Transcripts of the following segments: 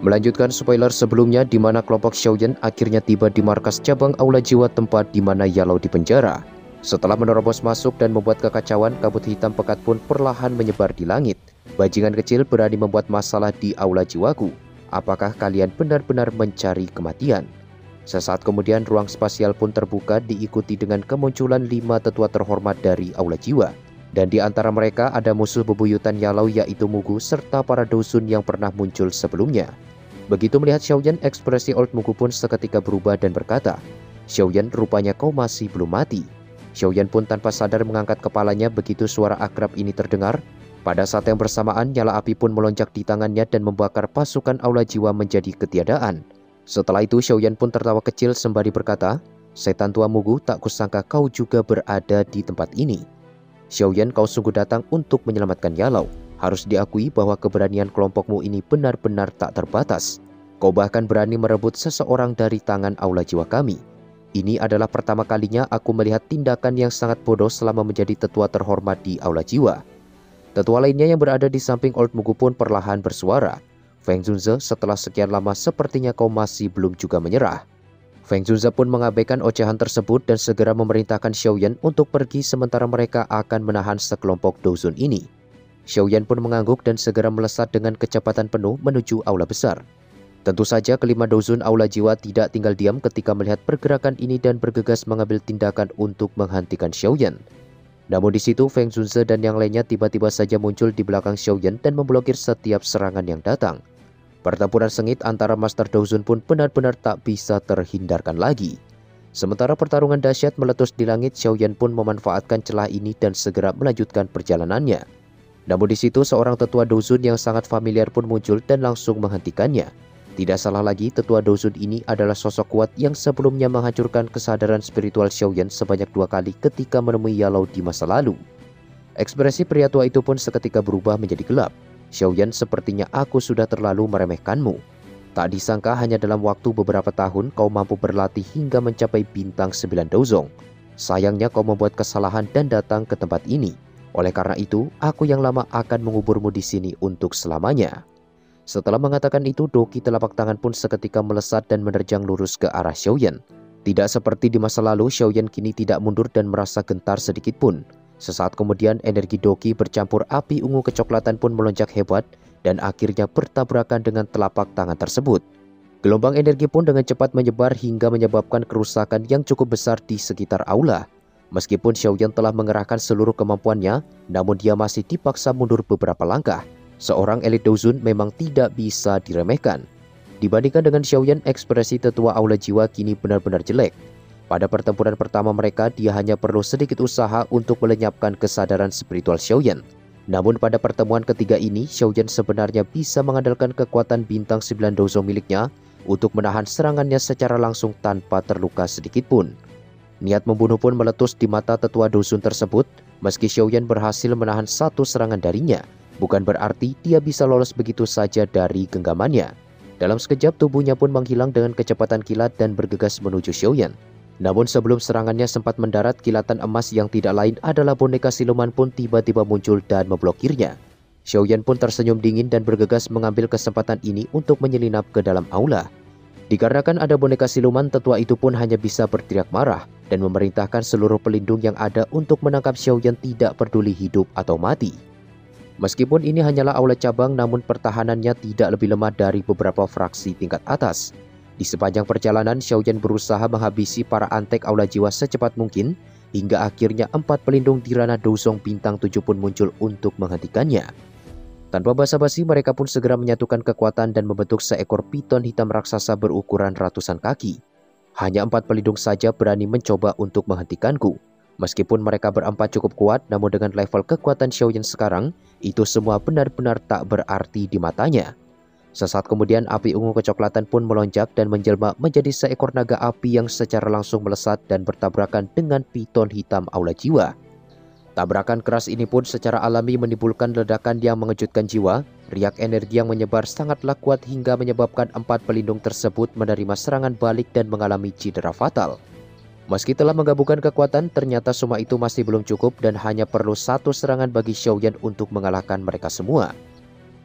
Melanjutkan spoiler sebelumnya di mana kelompok Xiaoyan akhirnya tiba di markas cabang Aula Jiwa tempat di mana Yalou dipenjara. Setelah menerobos masuk dan membuat kekacauan, kabut hitam pekat pun perlahan menyebar di langit. Bajingan kecil berani membuat masalah di Aula Jiwaku. Apakah kalian benar-benar mencari kematian? Sesaat kemudian ruang spasial pun terbuka diikuti dengan kemunculan 5 tetua terhormat dari Aula Jiwa. Dan di antara mereka ada musuh bebuyutan Yalou yaitu Mugu serta para dusun yang pernah muncul sebelumnya. Begitu melihat Xiaoyan, ekspresi Old Mugu pun seketika berubah dan berkata, "Xiaoyan, rupanya kau masih belum mati." Xiaoyan pun tanpa sadar mengangkat kepalanya begitu suara akrab ini terdengar. Pada saat yang bersamaan, nyala api pun melonjak di tangannya dan membakar pasukan Aula Jiwa menjadi ketiadaan. Setelah itu, Xiaoyan pun tertawa kecil sembari berkata, "Setan tua Mugu, tak kusangka kau juga berada di tempat ini. Xiaoyan, kau sungguh datang untuk menyelamatkan Yalou. Harus diakui bahwa keberanian kelompokmu ini benar-benar tak terbatas. Kau bahkan berani merebut seseorang dari tangan Aula Jiwa kami. Ini adalah pertama kalinya aku melihat tindakan yang sangat bodoh selama menjadi tetua terhormat di Aula Jiwa." Tetua lainnya yang berada di samping Old Mugu pun perlahan bersuara, "Feng Zunze, setelah sekian lama sepertinya kau masih belum juga menyerah." Feng Zunze pun mengabaikan ocehan tersebut dan segera memerintahkan Xiaoyan untuk pergi sementara mereka akan menahan sekelompok dusun ini. Xiaoyan pun mengangguk dan segera melesat dengan kecepatan penuh menuju aula besar. Tentu saja kelima dusun Aula Jiwa tidak tinggal diam ketika melihat pergerakan ini dan bergegas mengambil tindakan untuk menghentikan Xiaoyan. Namun di situ Feng Zunze dan yang lainnya tiba-tiba saja muncul di belakang Xiaoyan dan memblokir setiap serangan yang datang. Pertempuran sengit antara Master Dusun pun benar-benar tak bisa terhindarkan lagi. Sementara pertarungan dahsyat meletus di langit, Xiaoyan pun memanfaatkan celah ini dan segera melanjutkan perjalanannya. Namun di situ seorang tetua dusun yang sangat familiar pun muncul dan langsung menghentikannya. Tidak salah lagi, tetua dusun ini adalah sosok kuat yang sebelumnya menghancurkan kesadaran spiritual Xiaoyan sebanyak 2 kali ketika menemui Yalou di masa lalu. Ekspresi pria tua itu pun seketika berubah menjadi gelap. "Xiaoyan, sepertinya aku sudah terlalu meremehkanmu. Tak disangka hanya dalam waktu beberapa tahun kau mampu berlatih hingga mencapai bintang 9 Dozong. Sayangnya kau membuat kesalahan dan datang ke tempat ini. Oleh karena itu, aku yang lama akan menguburmu di sini untuk selamanya." Setelah mengatakan itu, Doki telapak tangan pun seketika melesat dan menerjang lurus ke arah Xiaoyan. Tidak seperti di masa lalu, Xiaoyan kini tidak mundur dan merasa gentar sedikit pun. Sesaat kemudian, energi Doki bercampur api ungu kecoklatan pun melonjak hebat dan akhirnya bertabrakan dengan telapak tangan tersebut. Gelombang energi pun dengan cepat menyebar hingga menyebabkan kerusakan yang cukup besar di sekitar aula. Meskipun Xiaoyan telah mengerahkan seluruh kemampuannya, namun dia masih dipaksa mundur beberapa langkah. Seorang elit dusun memang tidak bisa diremehkan. Dibandingkan dengan Xiaoyan, ekspresi tetua Aula Jiwa kini benar-benar jelek. Pada pertempuran pertama mereka, dia hanya perlu sedikit usaha untuk melenyapkan kesadaran spiritual Xiaoyan. Namun pada pertemuan ketiga ini, Xiaoyan sebenarnya bisa mengandalkan kekuatan bintang 9 Dozong miliknya untuk menahan serangannya secara langsung tanpa terluka sedikit pun. Niat membunuh pun meletus di mata tetua dusun tersebut. Meski Xiaoyan berhasil menahan satu serangan darinya, bukan berarti dia bisa lolos begitu saja dari genggamannya. Dalam sekejap tubuhnya pun menghilang dengan kecepatan kilat dan bergegas menuju Xiaoyan. Namun sebelum serangannya sempat mendarat, kilatan emas yang tidak lain adalah boneka siluman pun tiba-tiba muncul dan memblokirnya. Xiaoyan pun tersenyum dingin dan bergegas mengambil kesempatan ini untuk menyelinap ke dalam aula. Dikarenakan ada boneka siluman, tetua itu pun hanya bisa berteriak marah dan memerintahkan seluruh pelindung yang ada untuk menangkap Xiaoyan tidak peduli hidup atau mati. Meskipun ini hanyalah aula cabang, namun pertahanannya tidak lebih lemah dari beberapa fraksi tingkat atas. Di sepanjang perjalanan, Xiaoyan berusaha menghabisi para antek Aula Jiwa secepat mungkin, hingga akhirnya 4 pelindung di ranah Dozong bintang 7 pun muncul untuk menghentikannya. Tanpa basa-basi, mereka pun segera menyatukan kekuatan dan membentuk seekor piton hitam raksasa berukuran ratusan kaki. Hanya 4 pelindung saja berani mencoba untuk menghentikanku. Meskipun mereka berempat cukup kuat, namun dengan level kekuatan Xiaoyan sekarang, itu semua benar-benar tak berarti di matanya. Sesaat kemudian, api ungu kecoklatan pun melonjak dan menjelma menjadi seekor naga api yang secara langsung melesat dan bertabrakan dengan piton hitam Aula Jiwa. Tabrakan keras ini pun secara alami menimbulkan ledakan yang mengejutkan jiwa. Riak energi yang menyebar sangatlah kuat hingga menyebabkan 4 pelindung tersebut menerima serangan balik dan mengalami cedera fatal. Meski telah menggabungkan kekuatan, ternyata semua itu masih belum cukup dan hanya perlu satu serangan bagi Xiaoyan untuk mengalahkan mereka semua.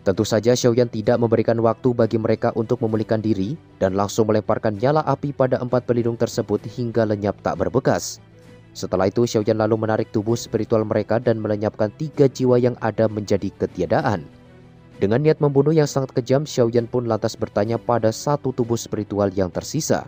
Tentu saja Xiaoyan tidak memberikan waktu bagi mereka untuk memulihkan diri dan langsung melemparkan nyala api pada 4 pelindung tersebut hingga lenyap tak berbekas. Setelah itu Xiaoyan lalu menarik tubuh spiritual mereka dan melenyapkan 3 jiwa yang ada menjadi ketiadaan. Dengan niat membunuh yang sangat kejam, Xiaoyan pun lantas bertanya pada satu tubuh spiritual yang tersisa,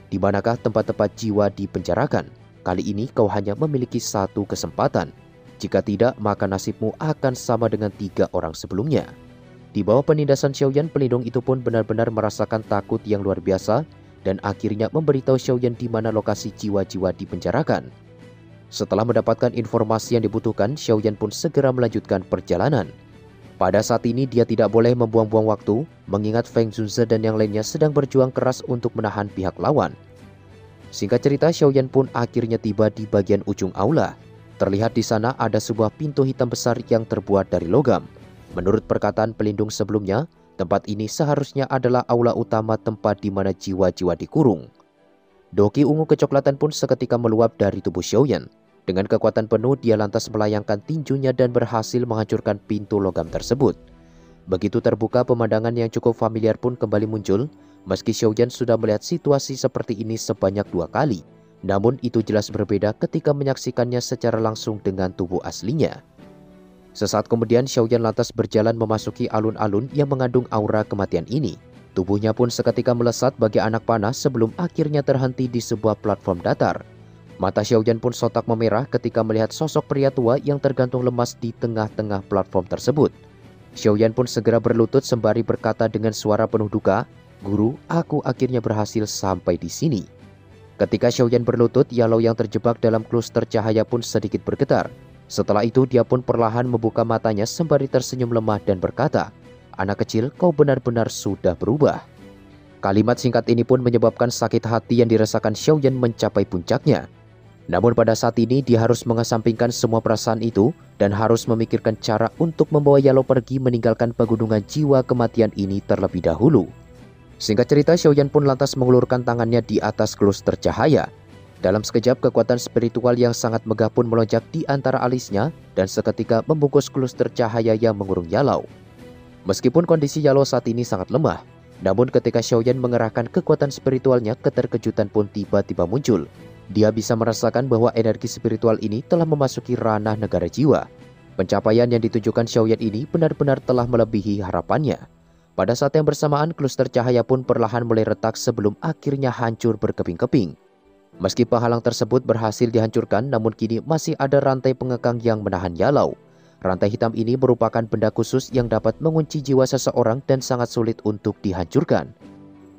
"Di manakah tempat-tempat jiwa dipenjarakan? Kali ini kau hanya memiliki satu kesempatan. Jika tidak, maka nasibmu akan sama dengan 3 orang sebelumnya." Di bawah penindasan Xiaoyan, pelindung itu pun benar-benar merasakan takut yang luar biasa dan akhirnya memberitahu Xiaoyan di mana lokasi jiwa-jiwa dipenjarakan. Setelah mendapatkan informasi yang dibutuhkan, Xiaoyan pun segera melanjutkan perjalanan. Pada saat ini dia tidak boleh membuang-buang waktu, mengingat Feng Zunze dan yang lainnya sedang berjuang keras untuk menahan pihak lawan. Singkat cerita, Xiaoyan pun akhirnya tiba di bagian ujung aula. Terlihat di sana ada sebuah pintu hitam besar yang terbuat dari logam. Menurut perkataan pelindung sebelumnya, tempat ini seharusnya adalah aula utama tempat di mana jiwa-jiwa dikurung. Doki ungu kecoklatan pun seketika meluap dari tubuh Xiaoyan. Dengan kekuatan penuh, dia lantas melayangkan tinjunya dan berhasil menghancurkan pintu logam tersebut. Begitu terbuka, pemandangan yang cukup familiar pun kembali muncul, meski Xiaoyan sudah melihat situasi seperti ini sebanyak 2 kali. Namun itu jelas berbeda ketika menyaksikannya secara langsung dengan tubuh aslinya. Sesaat kemudian Xiaoyan lantas berjalan memasuki alun-alun yang mengandung aura kematian ini. Tubuhnya pun seketika melesat bagi anak panah sebelum akhirnya terhenti di sebuah platform datar. Mata Xiaoyan pun sontak memerah ketika melihat sosok pria tua yang tergantung lemas di tengah-tengah platform tersebut. Xiaoyan pun segera berlutut sembari berkata dengan suara penuh duka, "Guru, aku akhirnya berhasil sampai di sini." Ketika Xiaoyan berlutut, Yalo yang terjebak dalam kluster cahaya pun sedikit bergetar. Setelah itu dia pun perlahan membuka matanya sembari tersenyum lemah dan berkata, "Anak kecil, kau benar-benar sudah berubah." Kalimat singkat ini pun menyebabkan sakit hati yang dirasakan Xiaoyan mencapai puncaknya. Namun pada saat ini dia harus mengesampingkan semua perasaan itu dan harus memikirkan cara untuk membawa Yalo pergi meninggalkan pegunungan jiwa kematian ini terlebih dahulu. Singkat cerita, Xiaoyan pun lantas mengulurkan tangannya di atas kluster cahaya. Dalam sekejap, kekuatan spiritual yang sangat megah pun melonjak di antara alisnya dan seketika membungkus kluster cahaya yang mengurung Yalo. Meskipun kondisi Yalo saat ini sangat lemah, namun ketika Xiaoyan mengerahkan kekuatan spiritualnya, keterkejutan pun tiba-tiba muncul. Dia bisa merasakan bahwa energi spiritual ini telah memasuki ranah negara jiwa. Pencapaian yang ditujukan Xiaoyan ini benar-benar telah melebihi harapannya. Pada saat yang bersamaan, kluster cahaya pun perlahan mulai retak sebelum akhirnya hancur berkeping-keping. Meski penghalang tersebut berhasil dihancurkan, namun kini masih ada rantai pengekang yang menahan Yalo. Rantai hitam ini merupakan benda khusus yang dapat mengunci jiwa seseorang dan sangat sulit untuk dihancurkan.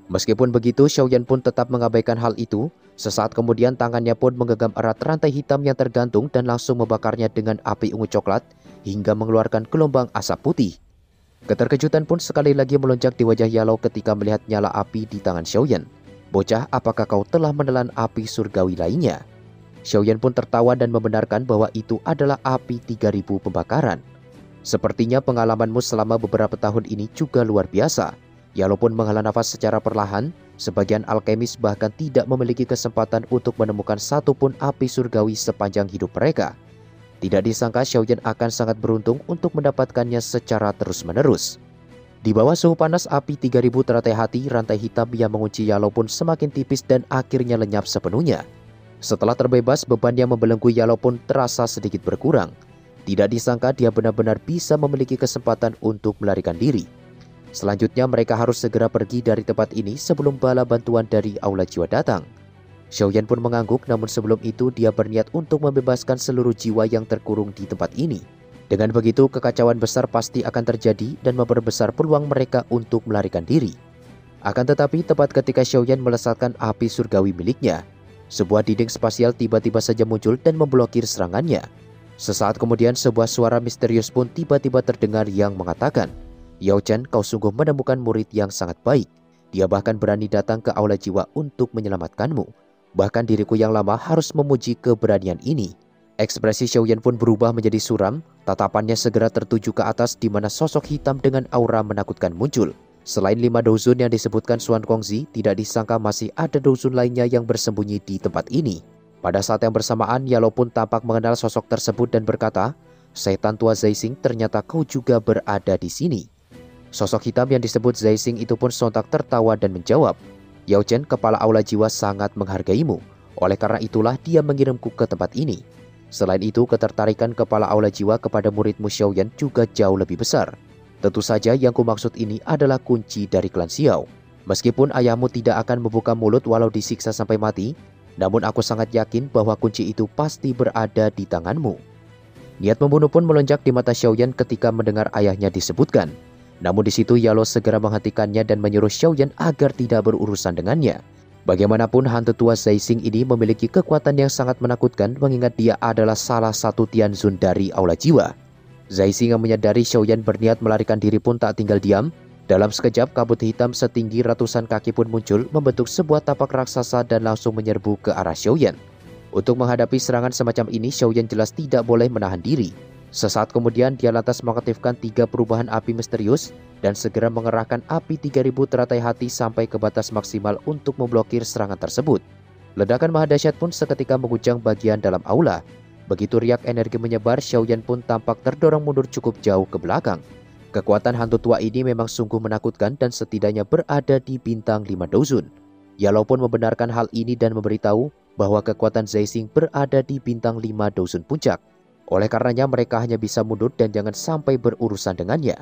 Meskipun begitu, Xiaoyan pun tetap mengabaikan hal itu. Sesaat kemudian tangannya pun menggenggam erat rantai hitam yang tergantung dan langsung membakarnya dengan api ungu coklat hingga mengeluarkan gelombang asap putih. Keterkejutan pun sekali lagi melonjak di wajah Yalo ketika melihat nyala api di tangan Xiaoyan. "Bocah, apakah kau telah menelan api surgawi lainnya?" Xiaoyan pun tertawa dan membenarkan bahwa itu adalah api 3000 pembakaran. "Sepertinya pengalamanmu selama beberapa tahun ini juga luar biasa." Yalo pun menghela nafas secara perlahan. Sebagian alkemis bahkan tidak memiliki kesempatan untuk menemukan satupun api surgawi sepanjang hidup mereka. Tidak disangka Xiaoyan akan sangat beruntung untuk mendapatkannya secara terus-menerus. Di bawah suhu panas api 3000 teratai hati, rantai hitam yang mengunci Yalo pun semakin tipis dan akhirnya lenyap sepenuhnya. Setelah terbebas, beban yang membelenggu Yalo pun terasa sedikit berkurang. Tidak disangka dia benar-benar bisa memiliki kesempatan untuk melarikan diri. Selanjutnya mereka harus segera pergi dari tempat ini sebelum bala bantuan dari aula jiwa datang. Xiaoyan pun mengangguk, namun sebelum itu dia berniat untuk membebaskan seluruh jiwa yang terkurung di tempat ini. Dengan begitu, kekacauan besar pasti akan terjadi dan memperbesar peluang mereka untuk melarikan diri. Akan tetapi, tepat ketika Xiaoyan melesatkan api surgawi miliknya, sebuah dinding spasial tiba-tiba saja muncul dan memblokir serangannya. Sesaat kemudian, sebuah suara misterius pun tiba-tiba terdengar yang mengatakan, "Yao Chen, kau sungguh menemukan murid yang sangat baik. Dia bahkan berani datang ke aula jiwa untuk menyelamatkanmu. Bahkan diriku yang lama harus memuji keberanian ini." Ekspresi Xiaoyan pun berubah menjadi suram. Tatapannya segera tertuju ke atas di mana sosok hitam dengan aura menakutkan muncul. Selain 5 douzun yang disebutkan Xuan Kongzi, tidak disangka masih ada douzun lainnya yang bersembunyi di tempat ini. Pada saat yang bersamaan, Yalo pun tampak mengenal sosok tersebut dan berkata, "Setan tua Zaising, ternyata kau juga berada di sini." Sosok hitam yang disebut Zaising itu pun sontak tertawa dan menjawab, "Yao Chen, kepala aula jiwa sangat menghargaimu. Oleh karena itulah dia mengirimku ke tempat ini. Selain itu, ketertarikan kepala aula jiwa kepada muridmu Xiaoyan juga jauh lebih besar. Tentu saja yang kumaksud ini adalah kunci dari klan Xiao. Meskipun ayahmu tidak akan membuka mulut walau disiksa sampai mati, namun aku sangat yakin bahwa kunci itu pasti berada di tanganmu." Niat membunuh pun melonjak di mata Xiaoyan ketika mendengar ayahnya disebutkan. Namun di situ Yalo segera menghentikannya dan menyuruh Xiaoyan agar tidak berurusan dengannya. Bagaimanapun hantu tua Zaising ini memiliki kekuatan yang sangat menakutkan mengingat dia adalah salah satu Tianzun dari aula jiwa. Zaising yang menyadari Xiaoyan berniat melarikan diri pun tak tinggal diam. Dalam sekejap kabut hitam setinggi ratusan kaki pun muncul membentuk sebuah tapak raksasa dan langsung menyerbu ke arah Xiaoyan. Untuk menghadapi serangan semacam ini Xiaoyan jelas tidak boleh menahan diri. Sesaat kemudian dia lantas mengaktifkan 3 perubahan api misterius dan segera mengerahkan api 3000 teratai hati sampai ke batas maksimal untuk memblokir serangan tersebut. Ledakan maha dahsyat pun seketika mengguncang bagian dalam aula. Begitu riak energi menyebar, Xiaoyan pun tampak terdorong mundur cukup jauh ke belakang. Kekuatan hantu tua ini memang sungguh menakutkan dan setidaknya berada di bintang 5 Douzun. Yalo pun membenarkan hal ini dan memberitahu bahwa kekuatan Zaising berada di bintang 5 Douzun puncak. Oleh karenanya mereka hanya bisa mundur dan jangan sampai berurusan dengannya.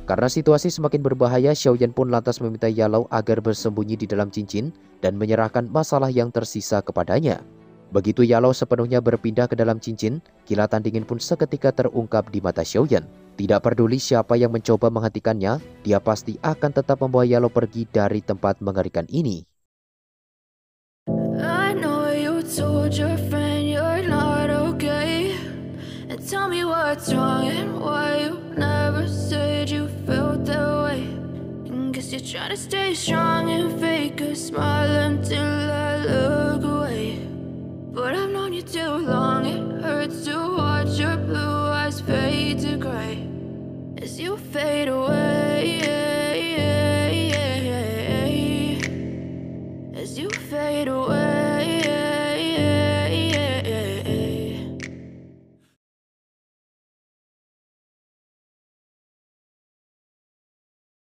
Karena situasi semakin berbahaya, Xiaoyan pun lantas meminta Yalo agar bersembunyi di dalam cincin dan menyerahkan masalah yang tersisa kepadanya. Begitu Yalo sepenuhnya berpindah ke dalam cincin, kilatan dingin pun seketika terungkap di mata Xiaoyan. Tidak peduli siapa yang mencoba menghentikannya, dia pasti akan tetap membawa Yalo pergi dari tempat mengerikan ini. I know you told your friend you're not okay. And tell me what's wrong and why you never said you felt that way. And guess you're trying to stay strong and fake a smile until I look away. But I've known you too long, it hurts to watch your blue eyes fade to gray as you fade away.